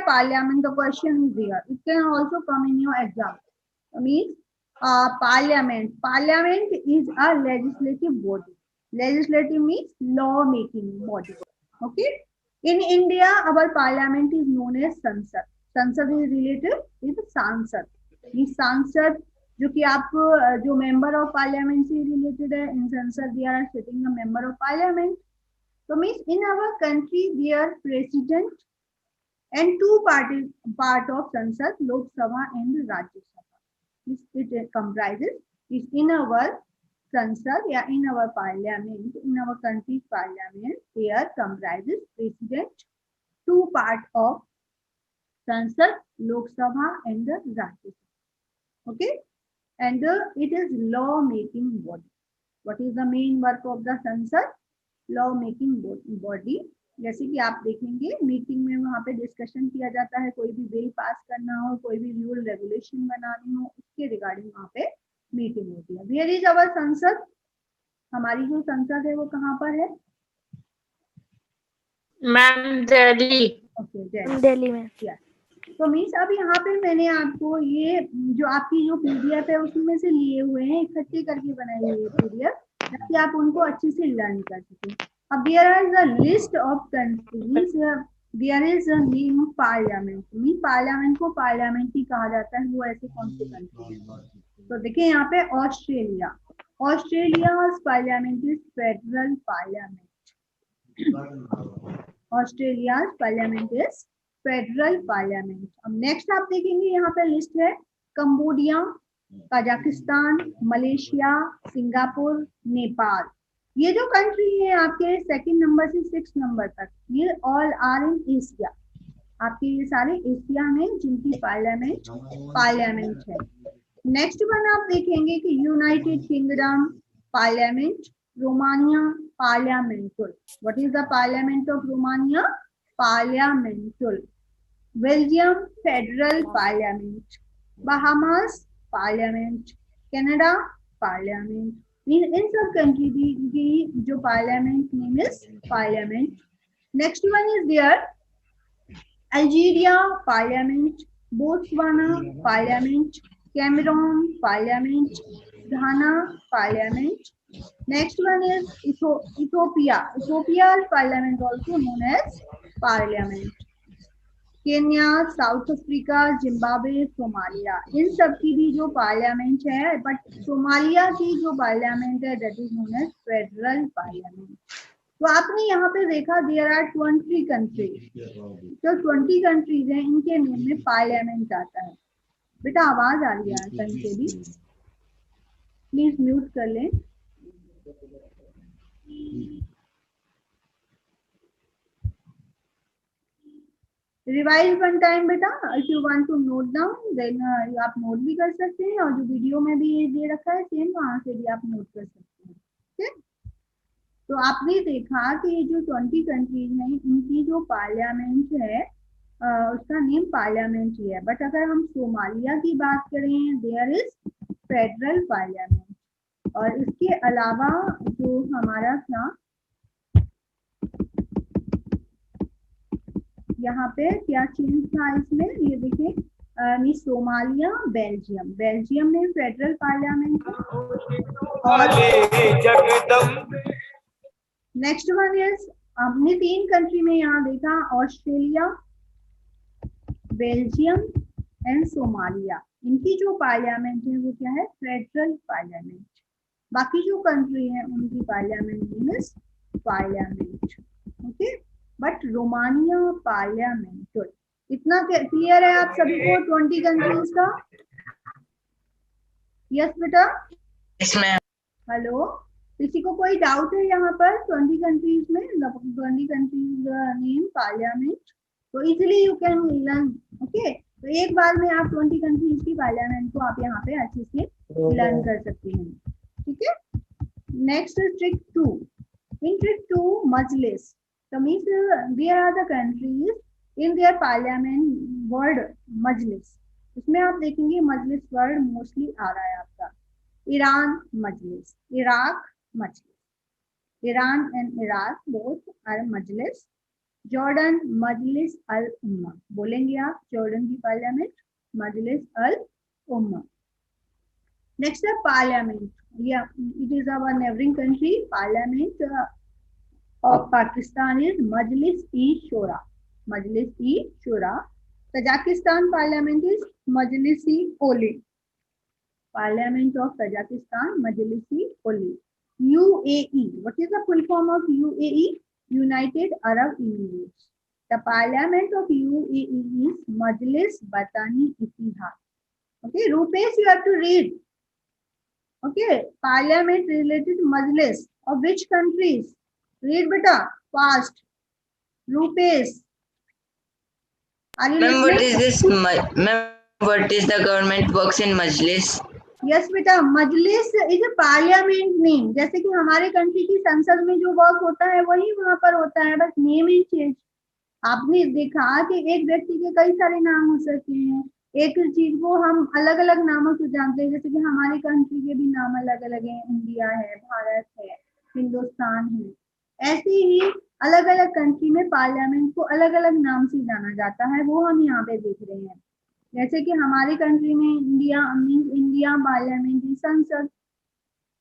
parliament? The question is there. It can also come in your exam. Means parliament. Parliament is a legislative body. Legislative means law making body. Okay. In India, our parliament is known as Sansad. Sansad is related with Sansad. This Sansad, जो कि आप जो member of parliament से related है, in Sansad they are sitting a member of parliament. So means in our country there president and two part of Sansad, Lok Sabha and Rajya Sabha. It comprises is in our Sansad, yeah, in our parliament, in our country's parliament, there comprises president, two part of Sansad, Lok Sabha and the Rajya Sabha. Okay, and it is law making body. What is the main work of the Sansad? Law making body. जैसे कि आप देखेंगे meeting में वहाँ पे discussion किया जाता है, कोई भी बिल पास करना हो, कोई भी रूल रेगुलेशन बनानी हो, उसके रिगार्डिंग वहाँ पे मीटिंग होती है. वेयर इज अवर संसद? हमारी जो संसद है वो कहाँ पर है? मैम दिल्ली. ओके, दिल्ली में. तो मीन्स अब यहाँ पे मैंने आपको ये जो आपकी जो पीडीएफ है उसमें से लिए हुए हैं, इकट्ठे करके बनाई हुई है पीडीएफ, ताकि आप उनको अच्छे से लर्न कर सकें. अब there is a list of countries, there is a name parliament. Mean parliament को पार्लियामेंट ही कहा जाता है. वो ऐसे कौन से कंट्री है? तो देखिए यहाँ पे Australia. Australia's parliament is federal parliament. Australia's parliament is federal parliament. अब नेक्स्ट आप देखेंगे यहाँ पे लिस्ट है Cambodia, Kazakhstan, Malaysia, Singapore, Nepal. ये जो कंट्री है आपके सेकंड नंबर से 6 नंबर तक, ये ऑल आर इन एशिया. आपके ये सारे एशिया में जिनकी पार्लियामेंट है. नेक्स्ट वन आप देखेंगे कि United Kingdom parliament, Romania parliamental. What is the parliament of Romania? Parliamental. Belgium federal parliament, Bahamas parliament, Canada parliament. इन सब कंट्री की जो parliament name is parliament. Next one is there Algeria parliament, Botswana parliament, Cameroon parliament, Ghana parliament. Next one is Ethiopia. Ethiopia's parliament also known as parliament. Kenya, South Africa, Zimbabwe, Somalia. इन सब की भी जो parliament है, but Somalia की जो parliament है that is known as federal parliament. तो आपने यहाँ पे देखा देयर आर 20 कंट्रीज. जो 20 कंट्रीज हैं इनके नेम में पार्लियामेंट आता है. बेटा आवाज आ रही है कहीं से भी? प्लीज म्यूट कर लें. रिवाइज वन टाइम बेटा. If you want to note down then आप नोट भी कर सकते हैं, और जो वीडियो में भी दे रखा है सेम वहां से भी आप नोट कर सकते हैं. ठीक. तो आपने देखा कि ये जो 20 कंट्रीज हैं इनकी जो पार्लियामेंट है उसका नेम पार्लियामेंट ही है. बट अगर हम सोमालिया की बात करें देयर इज फेडरल पार्लियामेंट. और इसके अलावा जो हमारा था यहाँ पे क्या चेंज था इसमें, ये देखिए सोमालिया, बेल्जियम में federal parliament. Next one is हमने 3 कंट्री में यहाँ देखा ऑस्ट्रेलिया, बेल्जियम एंड सोमालिया. इनकी जो पार्लियामेंट है वो क्या है? Federal parliament. बाकी जो कंट्री है उनकी parliament name is parliament. Okay. But Romania parliamental. इतना क्लियर है आप सभी को 20 कंट्रीज का? यस बेटा. हेलो, किसी को कोई डाउट है यहाँ पर 20 कंट्रीज में? 20 कंट्रीज नेम पार्लियामेंट. तो easily you can learn. Okay. तो एक बार में आप 20 कंट्रीज की पार्लियामेंट को आप यहाँ पे अच्छे से लर्न कर सकते हैं. ठीक है. Next trick 2. In trick 2 Majlis. So means there are the countries in their parliament word मजलिस. इसमें आप देखेंगे मजलिस वर्ड मोस्टली आ रहा है आपका. Iran Majlis, Iraq Majlis. Iran and Iraq both are Majlis. Jordan Majlis al Umma, बोलेंगे आप Jordan की parliament Majlis al Umma. Next है पार्लियामेंट, या it is our neighbouring country. Parliament of Pakistan is Majlis-e-Shura. Majlis-e-Shura. Tajikistan Parliament is Majlis-e-Oli. Parliament of Tajikistan, Majlis-e-Oli. UAE. What is the full form of UAE? United Arab Emirates. The Parliament of UAE is Majlis Batani Ittihad. Okay, Rupesh, you have to read. Okay, Parliament related to Majlis of which countries? Read beta fast. Rupesh, are you Ma'am, what listening? is this? Ma'am, what is the government works in Majlis? Yes बेटा, मजलिस is a parliament name. जैसे कि हमारे country की संसद में जो work होता है वही वहां पर होता है, बस नेम इज चेंज। आपने देखा कि एक व्यक्ति के कई सारे नाम हो सकते हैं, एक चीज को हम अलग अलग नामों से जानते हैं, जैसे कि हमारी कंट्री के भी नाम अलग अलग हैं, इंडिया है, भारत है, हिंदुस्तान है। ऐसे ही अलग अलग कंट्री में पार्लियामेंट को अलग अलग नाम से जाना जाता है, वो हम यहाँ पे देख रहे हैं। जैसे कि हमारी कंट्री में इंडिया मीन्स इंडिया पार्लियामेंट्री संसद।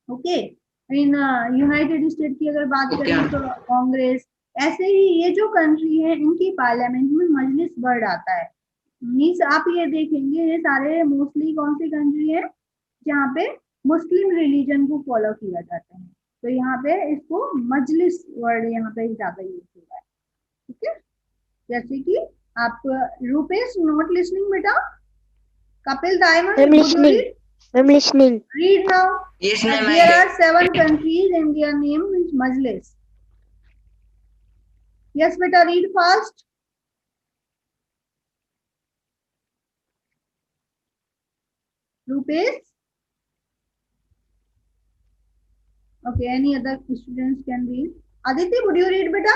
ओके, इन यूनाइटेड स्टेट की अगर बात करें तो कांग्रेस। ऐसे ही ये जो कंट्री है इनकी पार्लियामेंट में मजलिस वर्ड आता है। मीन्स आप ये देखेंगे ये सारे मोस्टली कौन सी कंट्री है जहाँ पे मुस्लिम रिलीजन को फॉलो किया जाता है, तो यहाँ पे इसको मजलिस वर्ड यहाँ पे ज्यादा यूज हुआ है। ठीक है, जैसे कि आप रूपेश नॉट लिसनिंग बेटा। Kapil diamond, I'm listening. I'm listening. read now. Yes, ma'am. There are 7 countries and their name is Majlis. Yes beta, read fast. Rupesh. Okay, any other students can read. Aditi, would you read beta?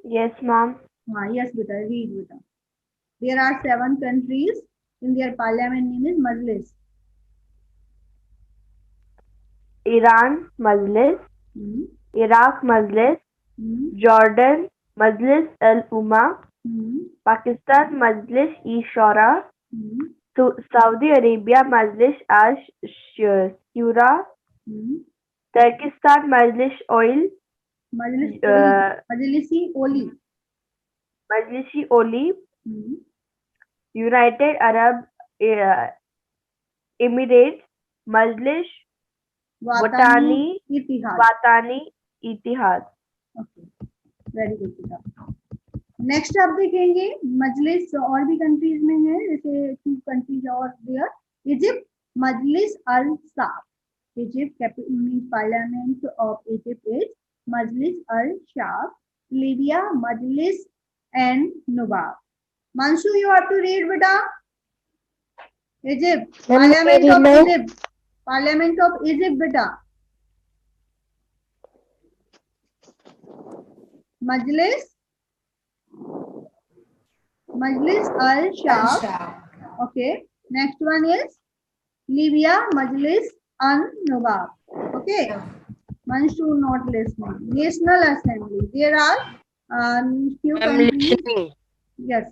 Yes, ma'am. Yes beta, read beta. There are 7 countries in their parliament name is Majlis. Iran, Majlis. Hmm. Iraq, Majlis. Hmm. Jordan, Majlis al-Umma. Hmm. Pakistan, Majlis-e-Shura. Hmm. Saudi Arabia, Majlis al-Shura. Hmm. Turkestan, Majlis-Oil. Majlisi-Oli. Majlisi-Oli. Hmm. United Arab Emirates, Majlis Watani Ittihad. Watani Ittihad. Okay, very good बेटा। Next आप देखेंगे मजलिस और भी countries में है, जैसे 2 countries और there. Egypt, Majlis al Shaab. Egypt parliament of Egypt is Majlis al Shaab. Libya, Majlis an Nuwab. Manshu, you have to read बेटा। Egypt, parliament of Egypt, parliament of Egypt बेटा Majlis al Shaab. Okay, next one is Libya, Majlis an Nuwab. Okay, Manshu not listening. National Assembly, there are few I'm countries. listening. Yes,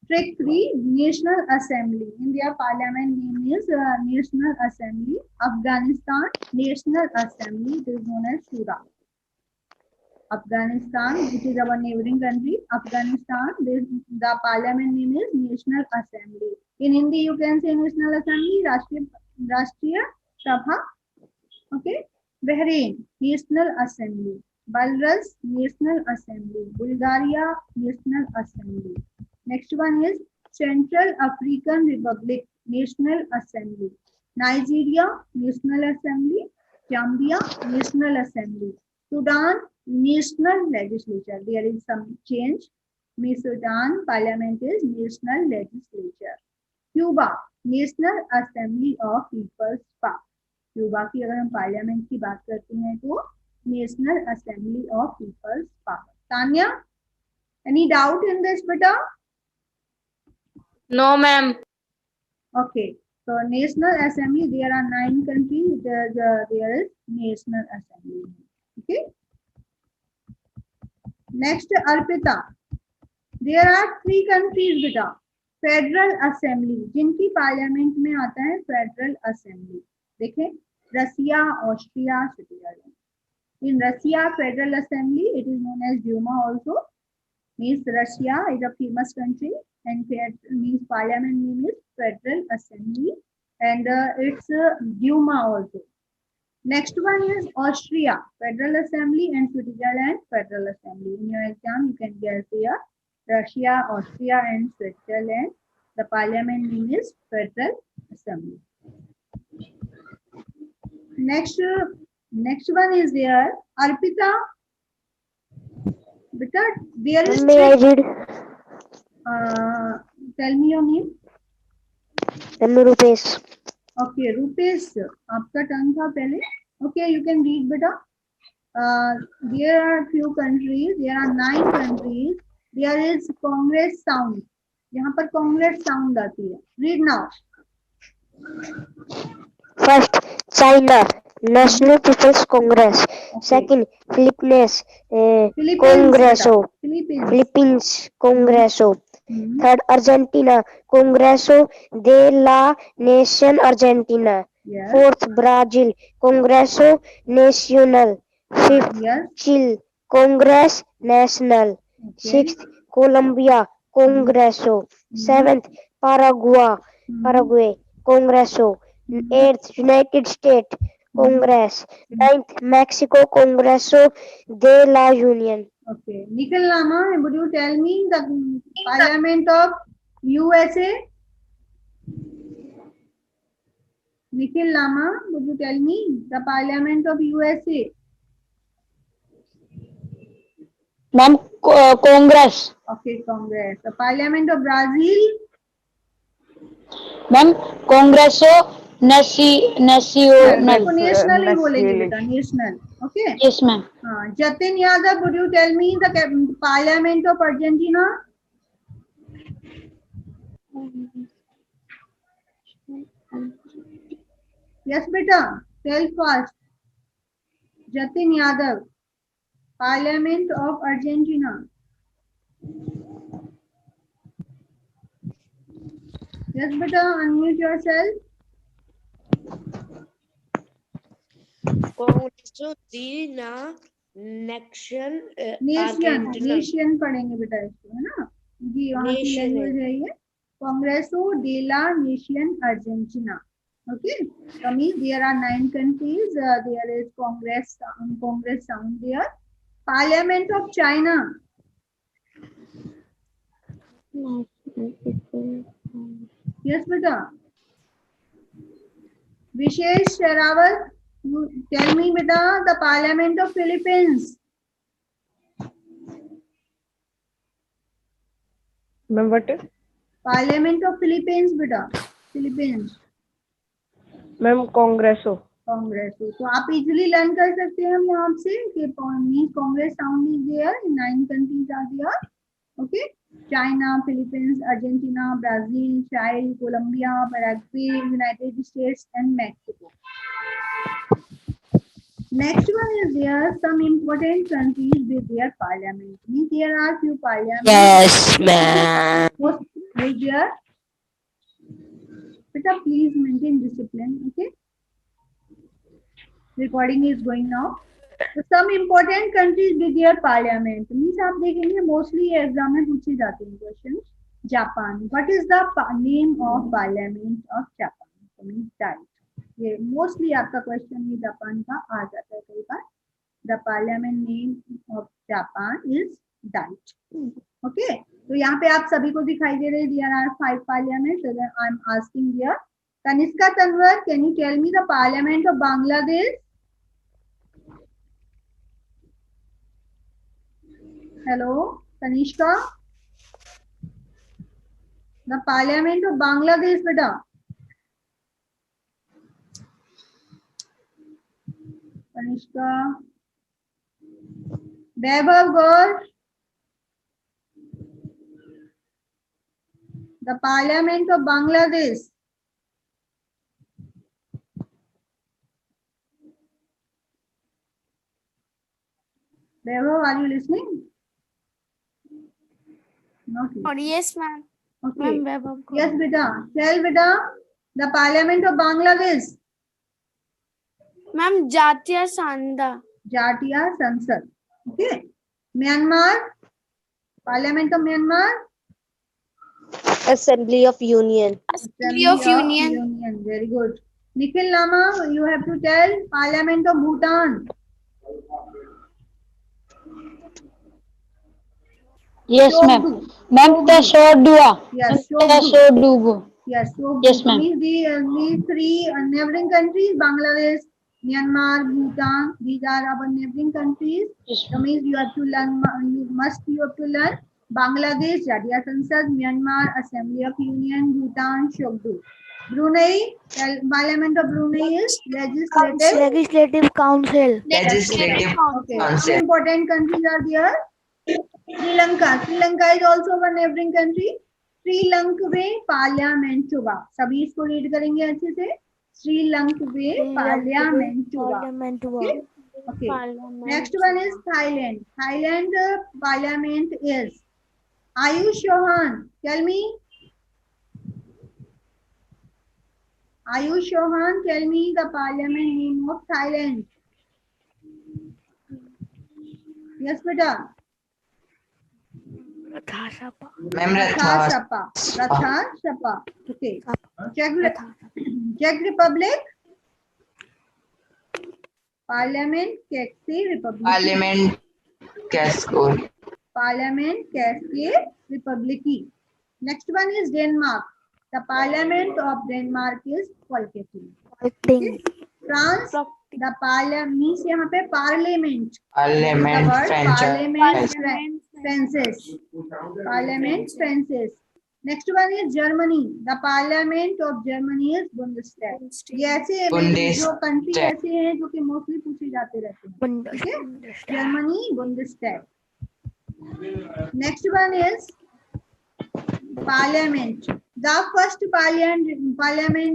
trick 3, National Assembly. India Parliament name is National Assembly. Afghanistan, National Assembly, it is known as Shura. Afghanistan, it is our neighboring country. Afghanistan, the parliament name is National Assembly. In Hindi, you can say National Assembly, Rashtriya Sabha. Okay, Bahrain, National Assembly. Belarus, National Assembly. Bulgaria, National Assembly. Next one is Central African Republic, National Assembly. Nigeria, National Assembly. Zambia, National Assembly. Sudan, National Legislature. There is some change. Sudan Parliament is National Legislature. Cuba, National Assembly of People's Park. Cuba की अगर हम parliament की बात करते हैं तो national assembly of peoples power. Tanya, any doubt in this बेटा? No, ma'am. Okay, so national assembly, there are 9 countries, there is national assembly. Okay. Next, Arpita. There are 3 countries beta. Federal assembly जिनकी parliament में आता है federal assembly, देखें Russia, Austria, Switzerland. In Russia, Federal Assembly, it is known as Duma also. Means Russia is a famous country, and means parliament name is Federal Assembly, and it's Duma also. Next one is Austria, Federal Assembly, and Switzerland, Federal Assembly. In your exam, you can guess here Russia, Austria, and Switzerland. The parliament name is Federal Assembly. Next one is there, Arpita. Beta, there is. May I read? Tell me your name. Rupesh. Okay, Rupesh, आपका turn था पहले. Okay, you can read beta. There are few countries. There are 9 countries. There is Congress sound. यहाँ पर Congress sound आती है. Read now. First, China, National People's Congress. Okay. Second, Philippines, Philippines, Congreso. Philippines. Philippines, Congreso. Hmm. Third, Argentina, Congreso de la Nación Argentina. Yes. Fourth, Brazil, Congreso Nacional. Fifth, Yes. Chile, Congress Nacional. Okay. Sixth, Colombia, Congreso. Seventh, Paraguay, Congreso. Eighth, United States, Congress. Ninth, Mexico, Congreso de la Unión. Okay. Nikhil Lama, would you tell me the Parliament of USA? Nikhil Lama, would you tell me the Parliament of USA? Ma'am, Congress. Okay, Congress. The Parliament of Brazil? Ma'am, Congreso Nacional. देखो national ही बोलेंगे बेटा, national. Okay. Yes, ma'am. Jatin Yadav, would you tell me the Parliament of Argentina? Yes, beta. Tell fast. Jatin Yadav, Parliament of Argentina. Yes, beta. Unmute yourself. Congreso de la Nación नेशियन पढ़ेंगे बेटा इसको, है ना, जी वहाँ की Nation language है ये. कांग्रेसो de la Nación Argentina. Okay, so means there are 9 countries. There is Congress sound there. Parliament of China. Yes, beta. Vishesh Sherawat, you tell me beta the Parliament of Philippines. Ma'am, what? Parliament of Philippines beta. Philippines. Ma'am, Congreso. Congress. तो आप easily learn कर सकते हैं हम यहाँ से कि congress sound is there in 9 countries are there. Okay, China, Philippines, Argentina, Brazil, child, Colombia, Paraguay, United States and Mexico. Next one is there some important countries with their parliament. Means there are few parliaments. Yes, ma'am. Who's there? Beta, please maintain discipline. Okay. Recording is going now. So some important countries with their parliament. Means आप देखेंगे mostly exam में पूछे जाते हैं questions. Japan. What is the name of parliament of Japan? So means that. ये mostly आपका question ये Japan का आ जाता है कई बार. The parliament name of Japan is Diet. Okay, तो यहाँ पे आप सभी को दिखाई दे रहे हैं there are 5 parliament. I am asking here Kanishka Tanwar, can you tell me the parliament of Bangladesh? Hello Kanishka, the parliament of Bangladesh बेटा. Kanishka. Vaibhav Ghosh. The Parliament of Bangladesh. Vaibhav, are you listening? Not listening. Yes, ma'am. Okay. Yes, beta. Tell beta. The Parliament of Bangladesh. Ma'am, Jatiya Sanda. Jatiya Sansad. Okay. Myanmar. Parliament of Myanmar. Assembly of Union. Assembly of Union. Union. Very good. Nikhil Lama, you have to tell Parliament of Bhutan. Yes, ma'am. Shogdu. Ma'am, Tasodua. Yes, Shogdu. Tasodua. Yes, Shogdu. Yes, ma'am. Means these three neighboring countries, Bangladesh, Myanmar, Bhutan, these are our neighboring countries. Yes, So means you have to learn, you have to learn Bangladesh, Jatiya Sansad, Myanmar, Assembly of Union, Bhutan, Shogdu. Brunei, Parliament of Brunei is legislative. Legislative Council. Legislative Okay, two Council. important countries are there. Sri Lanka. Sri Lanka is also one neighboring country. Sri Lanka में parliament होगा. सभी इसको read करेंगे अच्छे से. श्रीलंका में parliament होगा. Okay. Next one is Thailand. Thailand parliament is Ayush Chauhan. Tell me. Ayush Chauhan, tell me the parliament name of Thailand. Yes, beta. Ma'am, Ratha Ratha. Sapa. Okay. Czech Republic. Parliament Czech Republic. Parliament Casco. Parliament Czech Republic. Next one is Denmark. The Parliament of Denmark is Folketing. Okay. France. The Parliament means यहाँ पे Parliament. Parliament Parliament franchise. Francis. Parliament Francis. Next one is Germany. The Parliament of Germany is Bundestag. ये ऐसे जो country ऐसे हैं जो कि mostly पूछे जाते रहते हैं. Okay? Germany Bundestag. Next one is Parliament. The first parliament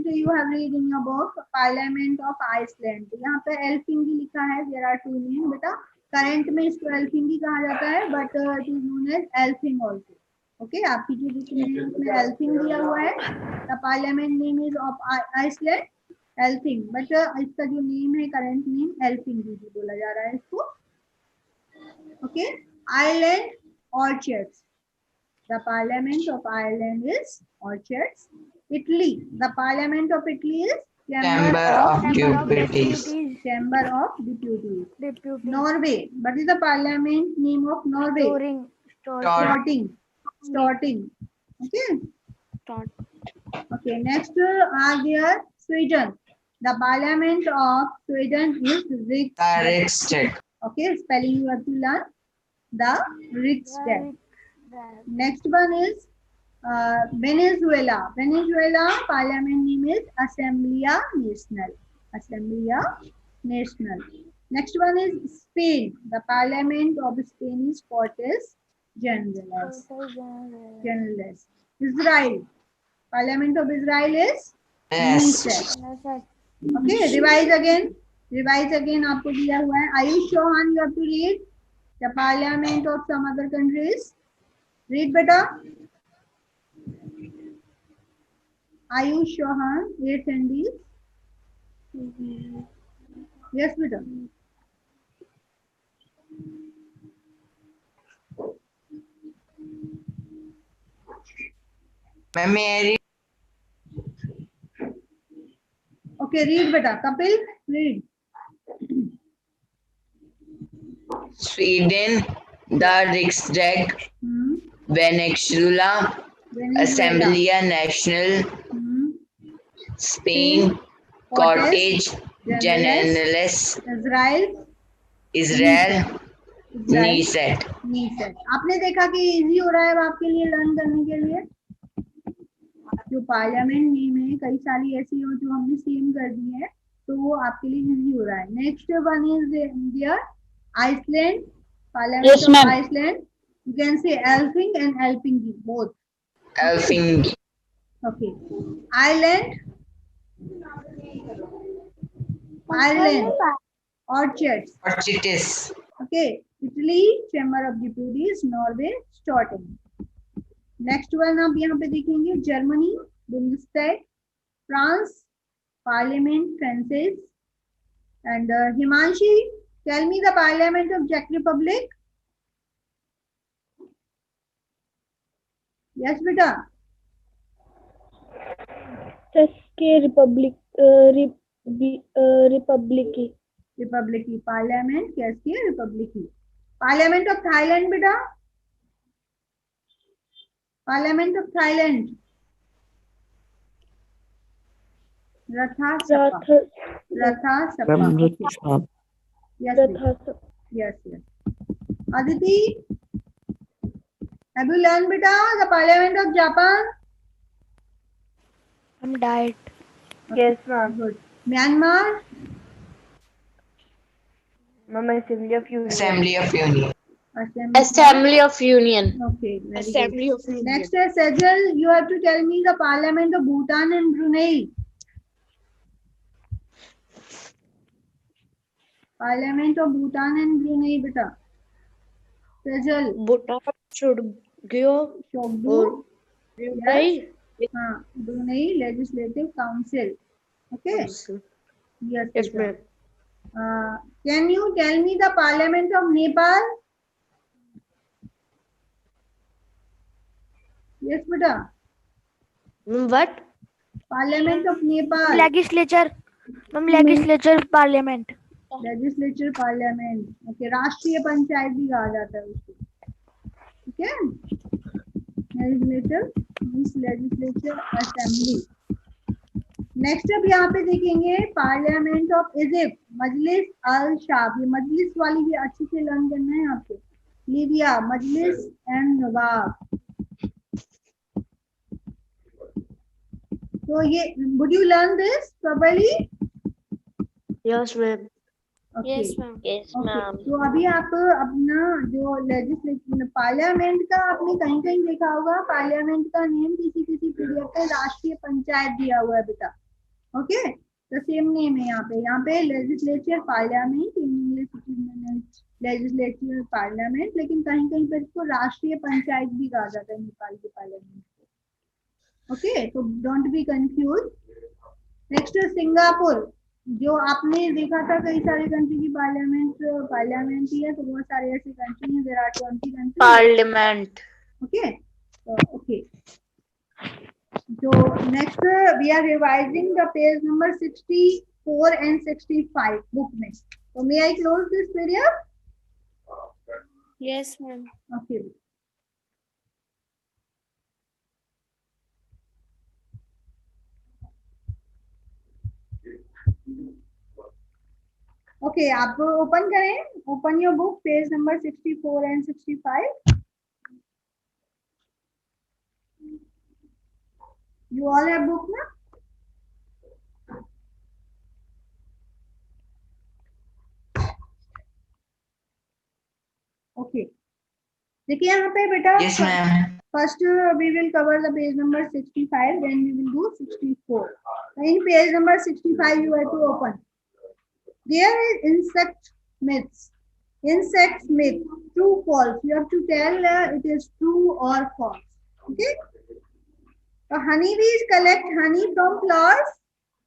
you have read in your book, Parliament of Iceland. यहाँ पे Helsinki लिखा है. There are two names बेटा. Current में इसको Helsinki कहा जाता है, but it is known as Helsinki also. Okay, आपकी जो बुक में है उसमें Helsinki दिया हुआ है. The parliament name is of Iceland, Helsinki. But इसका जो name है, current name Helsinki भी बोला जा रहा है इसको. Okay, Ireland orchards. The Parliament of Ireland is orchards. Italy. The Parliament of Italy is Chamber of Deputies. Chamber of Deputies. Norway. What is the Parliament name of Norway? Storting. Okay. Okay. Next are there Sweden. The Parliament of Sweden is Riksdag. Okay. Spelling you have to learn. The Riksdag. Next one is Venezuela. Venezuela Parliament name is Asamblea Nacional. Next one is Spain. The Parliament of Spain is Cortes Generales. Israel. Parliament of Israel is Yes. Okay, revise again. आपको दिया हुआ है. Ayush Chauhan, you have to read the Parliament of some other countries. Read beta. Ayush Chauhan, 8 attendees. Yes, beta. Ma'am, may I read? Okay, read beta. Kapil, read. Sweden, the Riksdag, Venezuela, Asamblea Nacional, Spain, Cortes Generales, Israel, Knesset. आपने देखा कि easy हो रहा है आपके लिए learn करने के लिए. जो पार्लियामेंट नेम है कई सारी ऐसी हो जो हमने सेम कर दी है तो वो आपके लिए इजी हो रहा है. Next one is there Iceland. Parliament of Iceland. You can say Helsinki and Helsinki both. Helsinki. Okay. Ireland. Orchards. Orchitis. Okay. Italy, chamber of deputies, Norway, Storting. Next one आप यहाँ पे देखेंगे, Germany, Bundestag, France, parliament francais. And Himanshi, tell me the parliament of चेक Republic. Yes बेटा। के रिपब्लिकी रिपब्लिकी parliament कैसे रिपब्लिकी। पार्लियामेंट ऑफ थाईलैंड बेटा, parliament of Thailand, Ratha Sapha, Ratha Sapha. Yes yes. Aditi, have you learned beta the parliament of Japan? I'm died. Yes, ma'am. Good. Myanmar, Ma'am, Assembly of Union. Assembly of Union. Assembly of Union. Okay, very Assembly good. of Union. Next is Sejal, you have to tell me the parliament of Bhutan and Brunei. Parliament of Bhutan and Brunei beta. Sejal, Bhutan should give Shogbu, Brunei. Brunei Legislative Council. Okay. Yes, Yes, beta. ma'am. Can you tell me the parliament of Nepal? Yes, beta. What? Parliament of Nepal. Legislature. Ma'am, legislature parliament. Legislature parliament. Okay, राष्ट्रीय पंचायत भी कहा जाता है उसको। ठीक है, legislature means legislature assembly. Next अब यहाँ पे देखेंगे parliament of Egypt, Majlis al शाब। ये मजलिस वाली भी अच्छे से लर्न करना है आपको। लीबिया, मजलिस एंड नवाब। तो ये would you learn this properly? Yes, ma'am. Yes, ma'am. Yes, okay, ma'am. तो अभी आप अपना जो लेजिस्लेटिव पार्लियामेंट का आपने कहीं कहीं देखा होगा, पार्लियामेंट का नेम किसी किसी पीडीएफ पे राष्ट्रीय पंचायत दिया हुआ है बेटा। ओके, तो सेम नेम है यहाँ पे legislature parliament, in English legislature parliament, लेकिन कहीं कहीं पर इसको राष्ट्रीय पंचायत भी कहा जाता है नेपाल के पार्लियामेंट को। ओके, तो don't be confuse. Next Singapore, जो आपने देखा था कई सारे कंट्री की पार्लियामेंट ही है, तो बहुत सारे ऐसे कंट्री हैं, there are 20 country. Parliament. Okay, okay. So next we are revising the page number 64 and 65 book में। So may I close this PDF? Yes, ma'am. Okay. Okay, आप ओपन करें, open your book, page number 64 and 65. You all have book ना? Okay. देखिए यहाँ पे बेटा, Yes, ma'am. first we will cover the page number 65, then we will do 64. In page number 65 you have to open. There is insect myths. Insect myth, true, false. You have to tell it is true or false. Okay. So honeybees collect honey from flowers.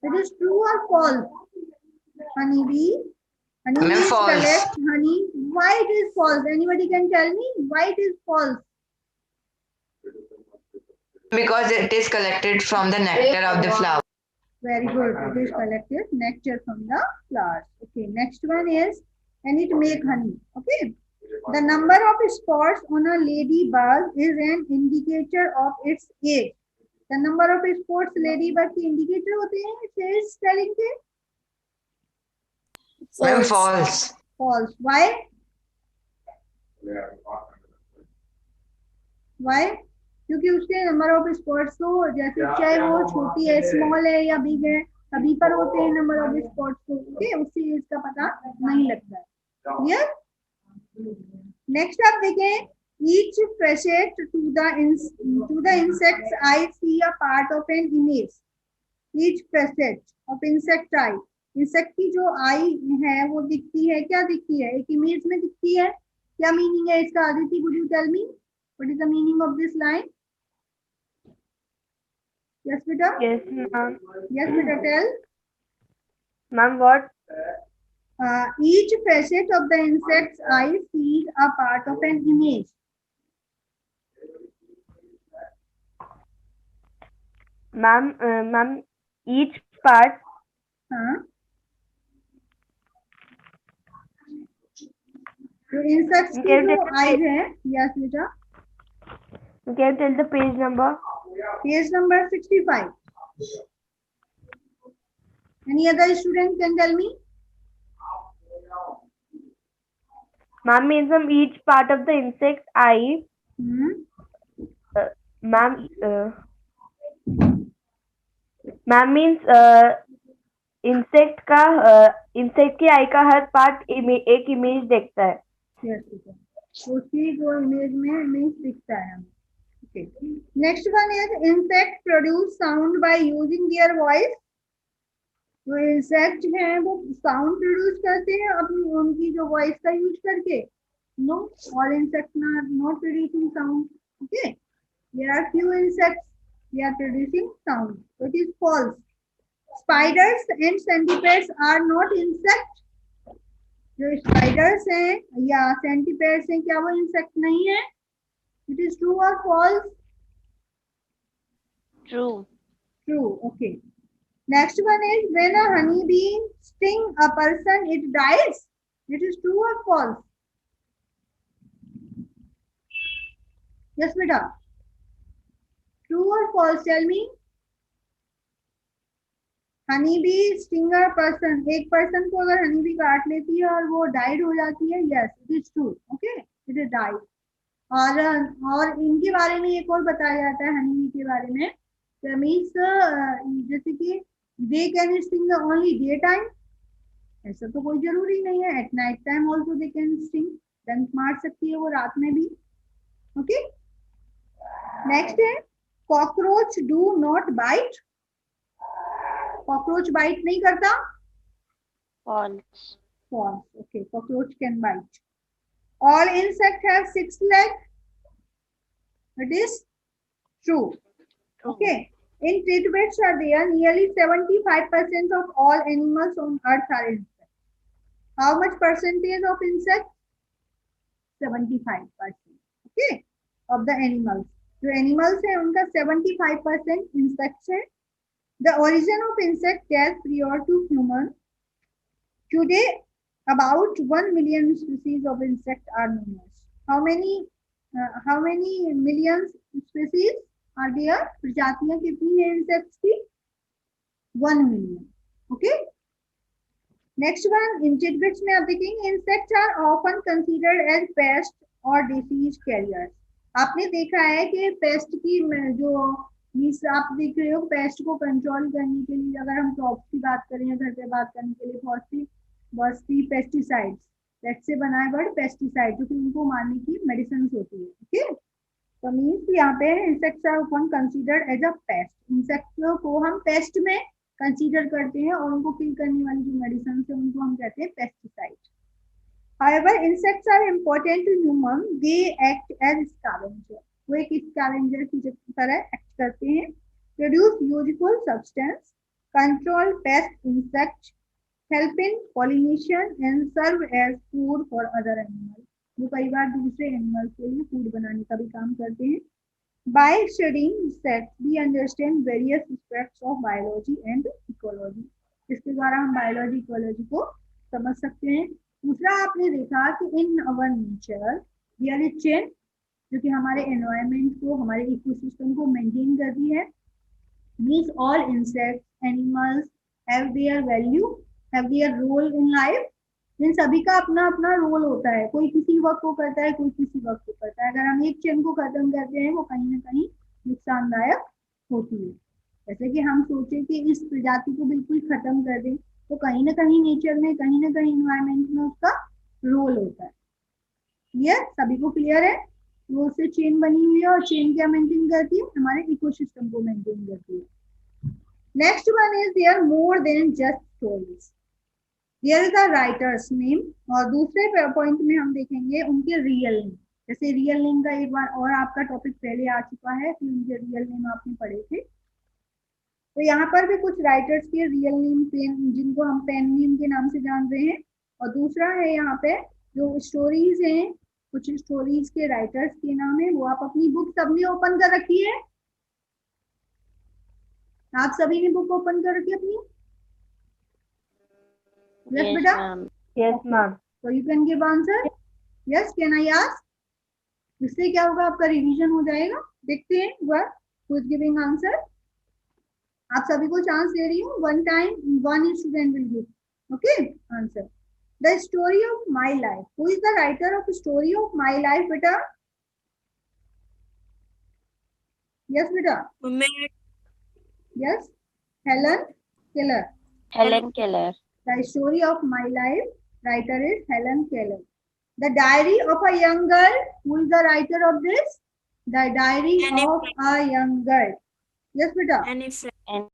It is true or false? Honeybees False. collect honey. Why it is false? Anybody can tell me why it is false? Because it is collected from the nectar of the flower. Very good. It is collected nectar from the flowers. Okay. Next one is, and it make honey. Okay. The number of spots on a ladybug is an indicator of its age. The number of spots ladybug की indicator होते हैं age telling के? Ma'am, false. False. Why? Why? क्योंकि उसके number of spots तो जैसे चाहे वो छोटी है, स्मॉल है या बिग है, सभी पर होते हैं नंबर ऑफ स्पॉट्स तो ओके, उससे इसका पता नहीं लगता है। क्लियर? नेक्स्ट आप देखें, each facet to the insect's eye see a part of an image. Each facet of insect eye, insect की जो आई है वो दिखती है, क्या दिखती है? एक इमेज में दिखती है। क्या मीनिंग है इसका? Aditi, would you tell me what is the meaning of this line? Yes beta. Yes, ma'am. Yes beta, tell. Ma'am, what? Each facet of the insect's eye sees a part of an image. Ma'am, each part. हाँ, तो insects की Can you जो tell the eyes है, yes बेटा, Can you tell the page number? page number 65. Any other student can tell me? Ma'am means each part of the insect eye. Ma'am, ma'am means insect की आई का हर part एक image देखता है. Yes बेटा, तो उसकी जो इमेज में इमेज दिखता है हमें. Okay. Next one is insect produce sound by using their voice. जो इंसेक्ट हैं वो साउंड प्रोड्यूस करते हैं अपनी उनकी जो वॉइस का यूज करके. No, all insects are not producing sound. Okay, there are few insects they are producing sound. It is false. Spiders and centipedes are not insect. जो स्पाइडर्स हैं या सेंटीपेड्स हैं, क्या वो इंसेक्ट नहीं है? इट इज ट्रू और false? True. True. Okay. Next one is when a honeybee sting a person, it dies. It is true or false? Yes, beta. True or false? Tell me. Honeybee sting a person. एक person को अगर honeybee काट लेती है और वो died हो जाती है, yes, it is true. Okay, it is died. और इनके बारे में एक और बताया जाता है honeybee के बारे में. मीन्स जैसे कि they can sting only day time. ऐसा तो कोई जरूरी नहीं है. at night time also they can sting. डंक मार सकती है वो रात में भी. ओके, नेक्स्ट है cockroach do not bite. Cockroach bite नहीं करता. False. False. Okay, cockroach can bite. All insects have 6 legs. It is true. Okay. In titbits are there, nearly 75% of all animals on earth are insects. How much percentage of insects? 75%. Okay, of the animals. जो animals है उनका 75% insects है. The origin of insect dates prior to human. Today, about 1 million species of insects are known as. How many millions species are there? प्रजातियां कितनी है insects की? 1 million. Okay, next one in tidbits में आप देखेंगे insects are often considered as pest और disease carriers. आपने देखा है कि पेस्ट की जो मीन्स आप देख रहे हो, पेस्ट को कंट्रोल करने के लिए अगर हम क्रॉप्स की बात करें या घर पे बात करने के लिए बहुत सी पेस्टिसाइड्स, पेस्ट से बनाए वर्ड पेस्टिसाइड, जो कि उनको मारने की मेडिसिन होती है. ओके, तो मीन्स यहाँ पे insects are often considered as a pest. Insects को हम पेस्ट में कंसीडर करते हैं और उनको किल करने वाली जो मेडिसिन है उनको हम कहते हैं pesticide. However, insects are important to humans. They act as scavenger. वो एक स्कैवेंजर की तरह एक्ट करते हैं. Produce useful substance, control pest insects, help in pollination and serve as food for other animals. वो कई बार दूसरे एनिमल्स के लिए फूड बनाने का भी काम करते हैं. By studying insects, we understand various aspects of biology and ecology. इसके द्वारा हम बायोलॉजी इकोलॉजी को समझ सकते हैं. दूसरा आपने देखा कि in our nature there is chain, जो कि हमारे एनवायरनमेंट को, हमारे इकोसिस्टम को मेंटेन करती है. Means all insects animals have their value, have their role in life. इन सभी का अपना अपना रोल होता है. कोई किसी वर्क को करता है, कोई किसी वर्क को करता है. अगर हम एक चेन को खत्म करते हैं वो कहीं ना कहीं नुकसानदायक होती है. जैसे कि हम सोचे कि इस प्रजाति को बिल्कुल खत्म कर दें, तो कहीं ना कहीं नेचर में, कहीं ना कहीं एनवायरनमेंट में उसका रोल होता है. क्लियर? सभी को क्लियर है? वो उससे चेन बनी हुई है और चेन क्या मेंटेन करती है? हमारे इकोसिस्टम को मेंटेन करती है. Next one is there more than just stories. Here is the writer's name, और दूसरे पॉइंट में हम देखेंगे उनके रियल नेम। जैसे रियल नेम का एक बार और आपका टॉपिक पहले आ चुका है कि उनके रियल नेम आपने पढ़े थे, तो यहाँ पर भी कुछ राइटर्स के रियल नेम पेन, जिनको हम पेन नेम के नाम से जान रहे हैं। और दूसरा है यहाँ पे जो स्टोरीज हैं, कुछ स्टोरीज के राइटर्स के नाम है, वो आप अपनी बुक सबने ओपन कर रखी है, आप सभी ने बुक ओपन कर रखी है अपनी? यस Yes, बेटा, ma'am. Yes, ma'am. तो you can give answer. Yes, can I ask? इससे क्या होगा, आपका रिवीजन हो जाएगा। देखते हैं वह हु इज गिविंग आंसर। आप सभी को चांस दे रही हूँ, one time one student will give okay answer. The story of my life, who is the writer of story of my life बेटा? यस बेटा, yes, Helen Keller. Helen Keller. The story of my life, writer is Helen Keller. The Diary of a Young Girl, who is the writer of this? The Diary of a Young Girl. Yes, beta. Annie Frank.